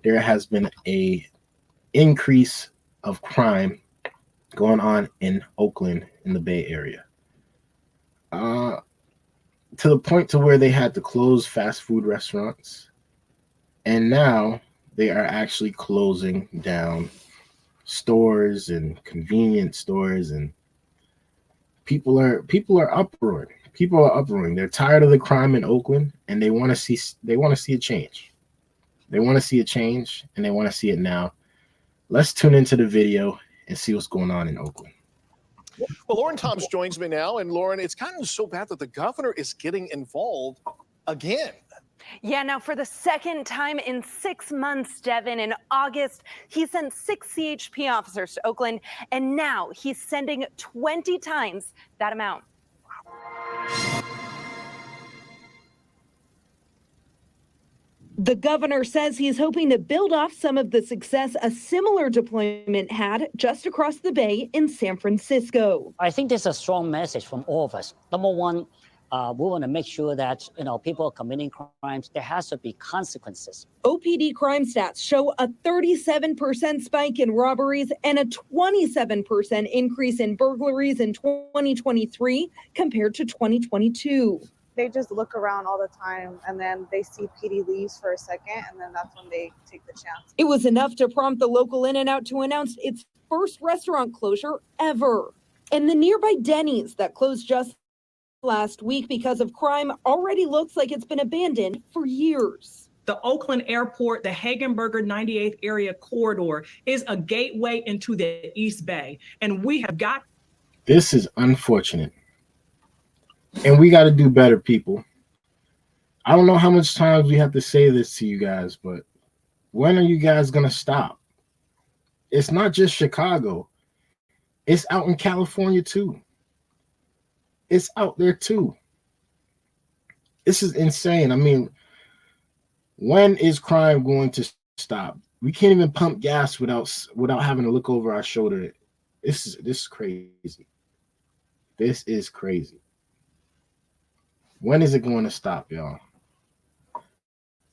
there has been a increase of crime going on in Oakland in the Bay Area. Uh, to the point to where they had to close fast food restaurants, and now they are actually closing down stores and convenience stores, and people are uproaring. People are uproaring. They're tired of the crime in Oakland, and they want to see a change. They want to see a change, and they want to see it now. Let's tune into the video and see what's going on in Oakland. Well, Lauren Toms joins me now. And Lauren, it's gotten so bad that the governor is getting involved again. Yeah, now for the second time in 6 months, Devin, in August, he sent 6 CHP officers to Oakland, and now he's sending 20 times that amount. The governor says he's hoping to build off some of the success a similar deployment had just across the bay in San Francisco. I think there's a strong message from all of us. Number one, we want to make sure that people committing crimes, there has to be consequences. OPD crime stats show a 37% spike in robberies and a 27% increase in burglaries in 2023 compared to 2022. They just look around all the time, and then they see PD leaves for a second, and then that's when they take the chance. It was enough to prompt the local In-N-Out to announce its first restaurant closure ever. And the nearby Denny's that closed just last week because of crime already looks like it's been abandoned for years. The Oakland Airport, the Hagenberger 98th area corridor is a gateway into the East Bay, and we have got. This is unfortunate. And we got to do better, people. I don't know how much times we have to say this to you guys, but when are you guys going to stop? It's not just Chicago. It's out in California, too. It's out there, too. This is insane. I mean, when is crime going to stop? We can't even pump gas without having to look over our shoulder. This is crazy. This is crazy. When is it going to stop, y'all?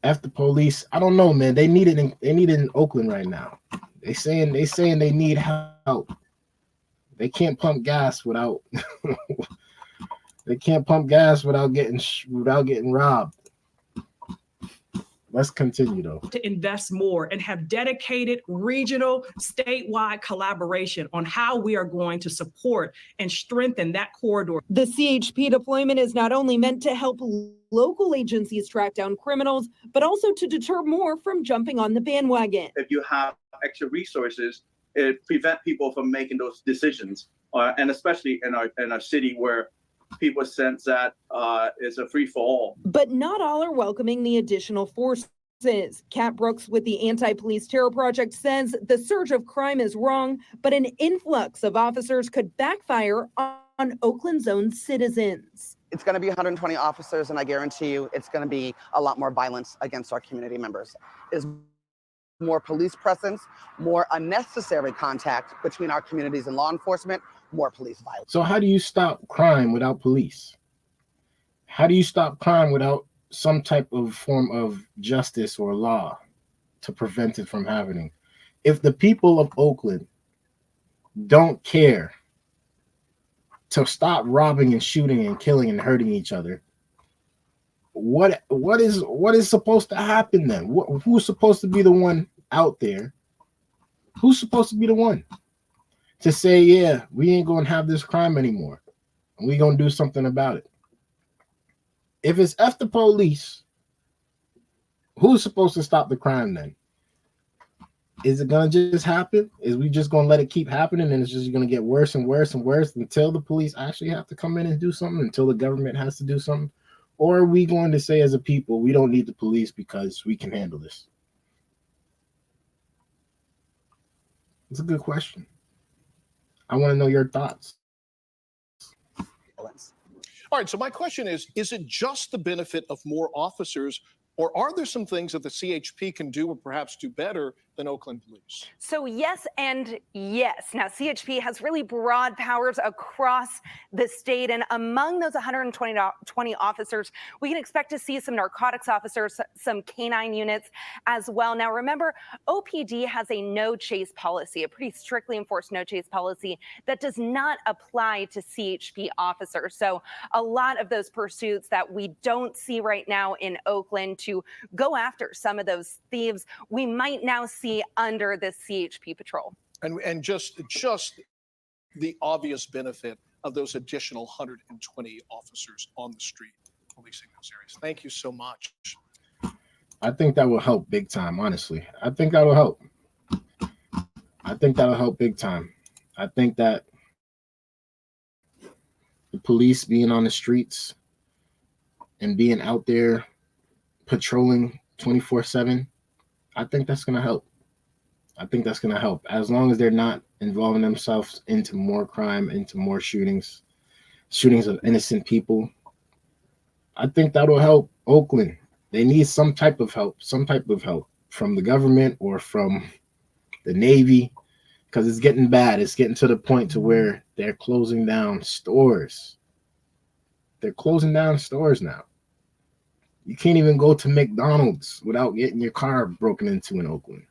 F the police. I don't know, man. They need it in Oakland right now. They saying they need help. They can't pump gas without getting robbed. Let's continue, though. To invest more and have dedicated regional, statewide collaboration on how we are going to support and strengthen that corridor. The CHP deployment is not only meant to help local agencies track down criminals, but also to deter more from jumping on the bandwagon. If you have extra resources, it prevents people from making those decisions, and especially in our city where people sense that it's a free-for-all. But not all are welcoming the additional forces. Kat Brooks with the Anti-Police Terror Project says the surge of crime is wrong, but an influx of officers could backfire on Oakland's own citizens. It's going to be 120 officers, and I guarantee you it's going to be a lot more violence against our community members. Is more police presence, more unnecessary contact between our communities and law enforcement, more police violence. So how do you stop crime without police? How do you stop crime without some type of form of justice or law to prevent it from happening? If the people of Oakland don't care to stop robbing and shooting and killing and hurting each other, what is supposed to happen then? Who's supposed to be the one out there? Who's supposed to be the one to say, yeah, we ain't gonna have this crime anymore, and we gonna do something about it? If it's F the police, who's supposed to stop the crime then? Is it gonna just happen? Is we just gonna let it keep happening, and it's just gonna get worse and worse and worse until the police actually have to come in and do something, until the government has to do something? Or are we going to say as a people, we don't need the police because we can handle this? It's a good question. I want to know your thoughts. All right, so my question is it just the benefit of more officers, or are there some things that the CHP can do or perhaps do better than Oakland police. So yes and yes. Now, CHP has really broad powers across the state, and among those 120 officers, we can expect to see some narcotics officers, some canine units as well. Now, remember, OPD has a no-chase policy, a pretty strictly enforced no-chase policy that does not apply to CHP officers. So a lot of those pursuits that we don't see right now in Oakland to go after some of those thieves, we might now see under the CHP patrol. And just the obvious benefit of those additional 120 officers on the street policing those areas. Thank you so much. I think that will help big time, honestly. I think that'll help. I think that'll help big time. I think that the police being on the streets and being out there patrolling 24/7, I think that's going to help. I think that's going to help as long as they're not involving themselves into more crime, into more shootings of innocent people. I think that'll help Oakland. They need some type of help from the government or from the Navy, because it's getting bad. It's getting to the point to where they're closing down stores. They're closing down stores now. You can't even go to McDonald's without getting your car broken into in Oakland.